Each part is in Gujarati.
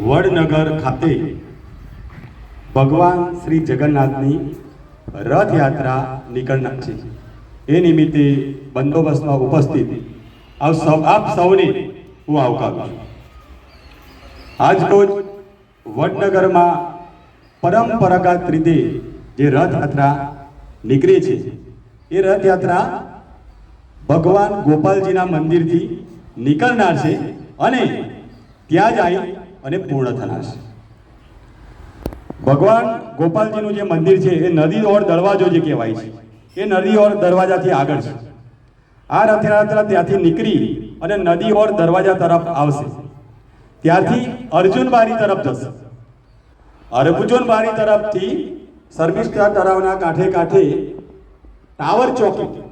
વડનગર ખાતે ભગવાન શ્રી જગન્નાથની રથયાત્રા નીકળનાર છે। એ નિમિત્તે બંદોબસ્તમાં ઉપસ્થિત આપ સૌને હું આવકારું છું। આજ રોજ વડનગરમાં પરંપરાગત રીતે જે રથયાત્રા નીકળે છે એ રથયાત્રા ભગવાન ગોપાલજીના મંદિરથી નીકળનાર છે અને ત્યાં જાય અને પૂર્ણ થનાર છે। ભગવાન ગોપાલજીનું જે મંદિર છે એ નદી ઓર દરવાજો જે કહેવાય છે એ નદી ઓર દરવાજાથી આગળ છે। આ રથયાત્રા ત્યાંથી નીકળી અને નદી ઓર દરવાજા તરફ આવશે, ત્યાંથી અર્જુનબારી તરફ જશે। અર્જુનબારી તરફથી શર્મિષ્ઠા તળાવના કાંઠે કાંઠે ટાવર ચોકી,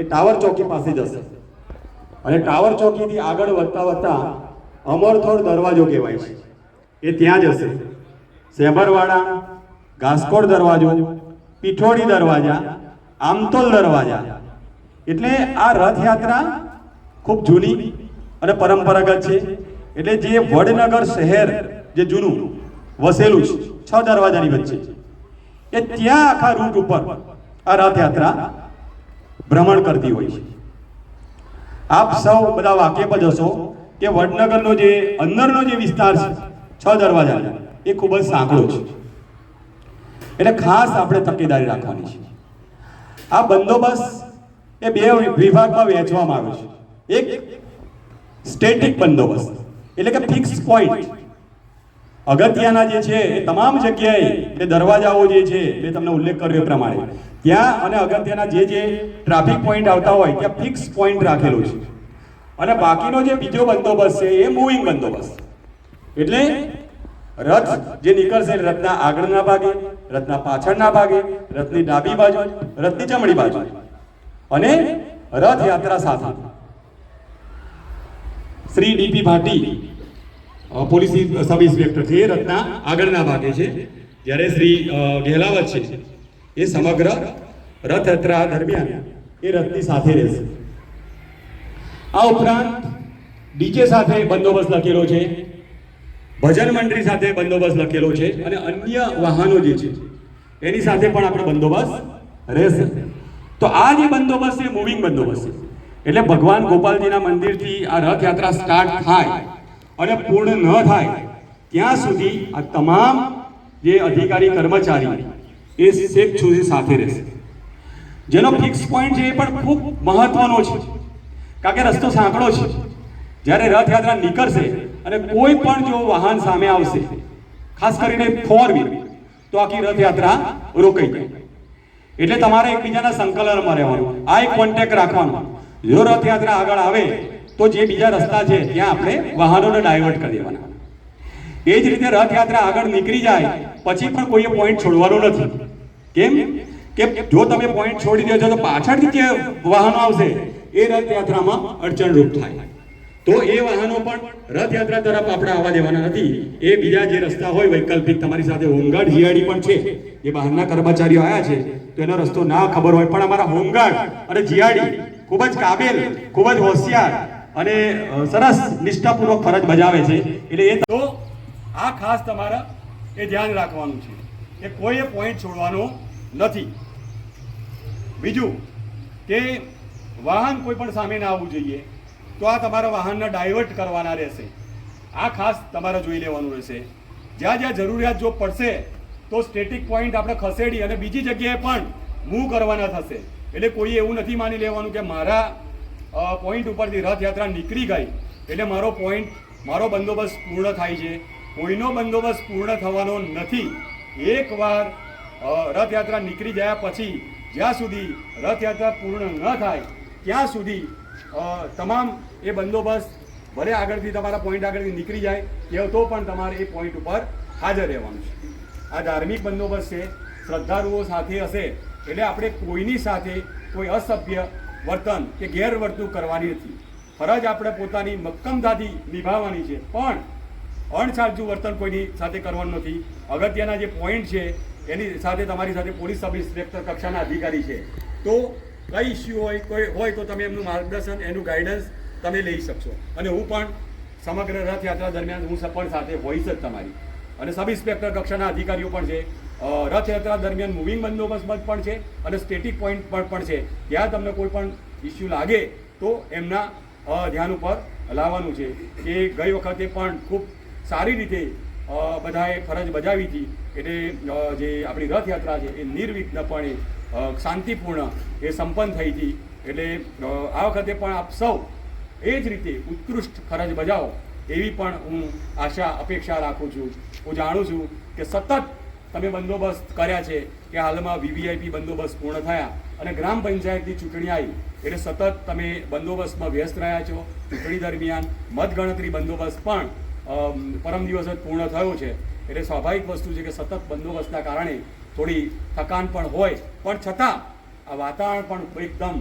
એ ટાવર ચોકી પાસે જશે અને ટાવર ચોકીથી આગળ વધતા વધતા અમરથોડ દરવાજો કહેવાય છે એ ત્યાં જશે। સેબરવાડા, ઘાસકોટ દરવાજો, પીઠોડી દરવાજા, આમતોલ દરવાજા, એટલે આ રથયાત્રા ખૂબ જૂની અને પરંપરાગત છે। એટલે જે વડનગર શહેર જે જૂનું વસેલું છે 6 દરવાજાની વચ્ચે, એ ત્યાં આખા રૂટ ઉપર આ રથયાત્રા ભ્રમણ કરતી હોય છે। આપ સૌ બધા વાકેફ જ હશો કે વડનગરનો જે અંદરનો જે વિસ્તાર છે 6 દરવાજા એ ખૂબ જ સાંકડો છે, એટલે ખાસ આપણે તકેદારી રાખવાની છે। આ બંદોબસ્ત એ 2 વિભાગમાં વહેંચવામાં આવ્યો છે। એક સ્ટેટિક બંદોબસ્ત એટલે કે ફિક્સ પોઈન્ટ, અગત્યના જે છે એ તમામ જગ્યાએ એ દરવાજાઓ જે છે એ તમને ઉલ્લેખ કર્યો એ પ્રમાણે ત્યાં અને અગત્યના જે ટ્રાફિક પોઈન્ટ આવતા હોય ત્યાં ફિક્સ પોઈન્ટ રાખેલો છે। અને બાકીનો જે બીજો બંદોબસ્ત છે એ મૂવિંગ બંદોબસ્ત, એટલે રથ જે નીકળશે રથના આગળના ભાગે, રથના પાછળના ભાગે, રથની ડાબી બાજુ, રથની જમણી બાજુ અને રથયાત્રા સાથે શ્રી ડીપી ભાટી પોલીસ સબ ઇન્સ્પેક્ટર છે એ રથના આગળના ભાગે છે, જ્યારે શ્રી ગેહલાવત છે એ સમગ્ર રથયાત્રા દરમિયાન એ રથની સાથે રહેશે। આ ઉપરાંત ડીજે સાથે બંદોબસ્ત લખેલો છે, ભજન મંડળી સાથે બંદોબસ્ત લખેલો છે અને અન્ય વાહનો જે છે એની સાથે પણ આપણે બંદોબસ્ત રહેશે। તો આ જે બંદોબસ્ત છે મૂવિંગ બંદોબસ્ત છે, એટલે ભગવાન ગોપાલજીના મંદિરથી આ રથયાત્રા સ્ટાર્ટ થાય અને પૂર્ણ ન થાય ત્યાં સુધી આ તમામ જે અધિકારી કર્મચારી એ છેક સુધી સાથે રહેશે। જેનો ફિક્સ પોઈન્ટ છે એ પણ ખૂબ મહત્વનો છે, કારણ કે રસ્તો સાંકડો છે। જ્યારે રથયાત્રા નીકળશે અને કોઈ પણ જો વાહન સામે આવશે, ખાસ કરીને 4 વ્હીલ, તો આખી રથયાત્રા રોકાઈ જાય। એટલે તમારે એકબીજાના સંકલનમાં રહેવાનું, આ એક કોન્ટેક્ટ રાખવાનો। જો રથયાત્રા આગળ આવે તો જે બીજા રસ્તા છે ત્યાં આપણે વાહનોને ડાયવર્ટ કરી દેવાના। એ જ રીતે રથયાત્રા આગળ નીકળી જાય પછી પણ કોઈએ પોઈન્ટ છોડવાનો નથી। કેમ કે જો તમે પોઈન્ટ છોડી દો છો તો પાછળથી જે વાહનો આવશે એ રથયાત્રામાં અડચણરૂપ થાય, તો એ વાહનો પણ રથયાત્રા તરફ આપણે આવવા દેવાના નથી। એ બીજા જે રસ્તા હોય વૈકલ્પિક, તમારી સાથે હોમગાર્ડ જીઆરડી પણ છે, એ બહારના કર્મચારીઓ આવ્યા છે તો એનો રસ્તો ના ખબર હોય, પણ અમારા હોમગાર્ડ અને જીઆરડી ખૂબ જ કાબેલ, ખૂબ જ હોશિયાર અને સરસ નિષ્ઠાપૂર્વક ફરજ બજાવે છે। એટલે એ તો આ ખાસ તમારે એ ધ્યાન રાખવાનું છે કે કોઈએ પોઈન્ટ છોડવાનો નથી। બીજું કે વાહન કોઈ પણ સામે ના આવવું જોઈએ, તો આ તમારા વાહનને ડાયવર્ટ કરવાના રહેશે। આ ખાસ તમારે જોઈ લેવાનું રહેશે। જ્યાં જ્યાં જરૂરિયાત જો પડશે તો સ્ટેટિક પોઈન્ટ આપણે ખસેડી અને બીજી જગ્યાએ પણ મૂવ કરવાના થશે। એટલે કોઈએ એવું નથી માની લેવાનું કે મારા પોઈન્ટ ઉપરથી રથયાત્રા નીકળી ગઈ એટલે મારો પોઈન્ટ, મારો બંદોબસ્ત પૂર્ણ થાય છે। કોઈનો બંદોબસ્ત પૂર્ણ થવાનો નથી। એકવાર રથયાત્રા નીકળી ગયા પછી જ્યાં સુધી રથયાત્રા પૂર્ણ ન થાય ત્યાં સુધી તમામ એ બંદોબસ્ત ભલે આગળથી તમારા પોઈન્ટ આગળથી નીકળી જાય કે તો પણ તમારે એ પોઈન્ટ ઉપર હાજર રહેવાનું છે। આ ધાર્મિક બંદોબસ્ત છે, શ્રદ્ધાળુઓ સાથે હશે એટલે આપણે કોઈની સાથે કોઈ અસભ્ય વર્તન કે ગેરવર્તણૂક કરવાની નથી। ફરજ આપણે પોતાની મક્કમતાથી નિભાવવાની છે, પણ અણસાજુ વર્તન કોઈની સાથે કરવાનું નથી। અગત્યના જે પોઈન્ટ છે એની સાથે તમારી સાથે પોલીસ સબ ઇન્સ્પેક્ટર કક્ષાના અધિકારી છે, તો કઈ ઇસ્યુ હોય કોઈ હોય તો તમે એમનું માર્ગદર્શન, એનું ગાઈડન્સ તમે લઈ શકશો। અને હું પણ સમગ્ર રથયાત્રા દરમિયાન હું સપોર્ટ સાથે હોઈશ જ તમારી. અને સબ ઇન્સ્પેક્ટર કક્ષાના અધિકારીઓ પણ છે. રથયાત્રા દરમિયાન મૂવિંગ બંદોબસ્ત પણ છે અને સ્ટેટિક પોઈન્ટ પણ છે. ત્યાં તમને કોઈ પણ ઇસ્યુ લાગે તો એમના ધ્યાન ઉપર લાવવાનું છે. કે ગઈ વખતે પણ ખૂબ સારી રીતે બધાએ ફરજ બજાવી હતી. એટલે જે આપણી રથયાત્રા છે એ નિર્વિઘ્નપણે શાંતિપૂર્ણ એ સંપન્ન થઈ હતી. એટલે આ વખતે પણ આપ સૌ એ જ રીતે ઉત્કૃષ્ટ ફરજ બજાવો એવી પણ હું આશા અપેક્ષા રાખું છું. હું જાણું છું કે સતત તમે બંદોબસ્ત કર્યા છે, કે હાલમાં VVIP બંદોબસ્ત પૂર્ણ થયા અને ગ્રામ પંચાયતની ચૂંટણી આવી એટલે સતત તમે બંદોબસ્તમાં વ્યસ્ત રહ્યા છો. ચૂંટણી દરમિયાન મતગણતરી બંદોબસ્ત પણ પરમ દિવસ જ પૂર્ણ થયો છે. એટલે સ્વાભાવિક વસ્તુ છે કે સતત બંદોબસ્તના કારણે થોડી થકાન પણ હોય, પણ છતાં આ વાતાવરણ પણ એકદમ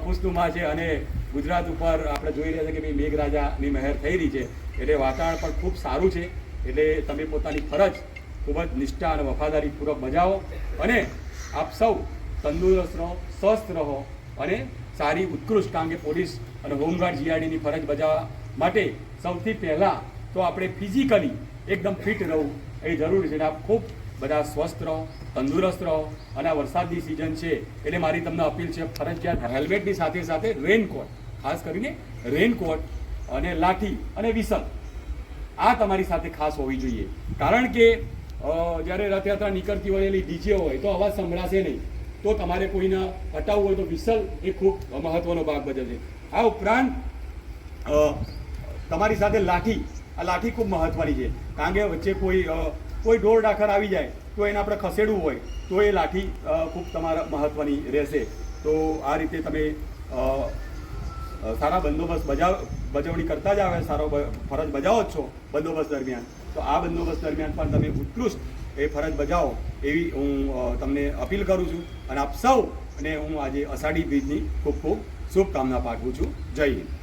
ખુશનુમા છે અને ગુજરાત ઉપર આપણે જોઈ રહ્યા છીએ કે ભાઈ મેઘરાજાની મહેર થઈ રહી છે. એટલે વાતાવરણ પણ ખૂબ સારું છે. એટલે તમે પોતાની ફરજ ખૂબ જ નિષ્ઠા અને વફાદારીપૂર્વક બજાવો અને આપ સૌ તંદુરસ્ત રહો, સ્વસ્થ રહો અને સારી ઉત્કૃષ્ટ, કારણ કે પોલીસ અને હોમગાર્ડ GRDની ફરજ બજાવવા માટે સૌથી પહેલાં તો આપણે ફિઝિકલી એકદમ ફિટ રહેવું એ જરૂરી છે. આપ ખૂબ બધા સ્વસ્થ રહો, તંદુરસ્ત રહો. અને આ વરસાદની સિઝન છે એટલે મારી તમને અપીલ છે, ફરજિયાત હેલ્મેટની સાથે સાથે રેનકોટ, ખાસ કરીને રેનકોટ અને લાઠી અને વિસલ આ તમારી સાથે ખાસ હોવી જોઈએ. કારણ કે જ્યારે રથયાત્રા નીકળતી હોય એટલે DJ હોય તો અવાજ સંભળાશે નહીં. તો તમારે કોઈને હટાવવું હોય તો વિસલ એ ખૂબ મહત્વનો ભાગ ભજવે છે. આ ઉપરાંત તમારી સાથે લાઠી, આ લાઠી ખૂબ મહત્વની છે. કારણ કે વચ્ચે કોઈ ઢોર ડાકર આવી જાય તો એને આપણે ખસેડવું હોય તો એ લાઠી ખૂબ તમારા મહત્વની રહેશે. તો આ રીતે તમે સારા બંદોબસ્ત બજવણી કરતા જ આવે, સારો ફરજ બજાવો જ છો બંદોબસ્ત દરમિયાન. તો આ બંદોબસ્ત દરમિયાન પણ તમે ઉત્કૃષ્ટ એ ફરજ બજાવો એવી હું તમને અપીલ કરું છું. અને આપ સૌ અને હું આજે અષાઢી બીજની ખૂબ ખૂબ શુભકામના પાઠવું છું. જય હિન્દ.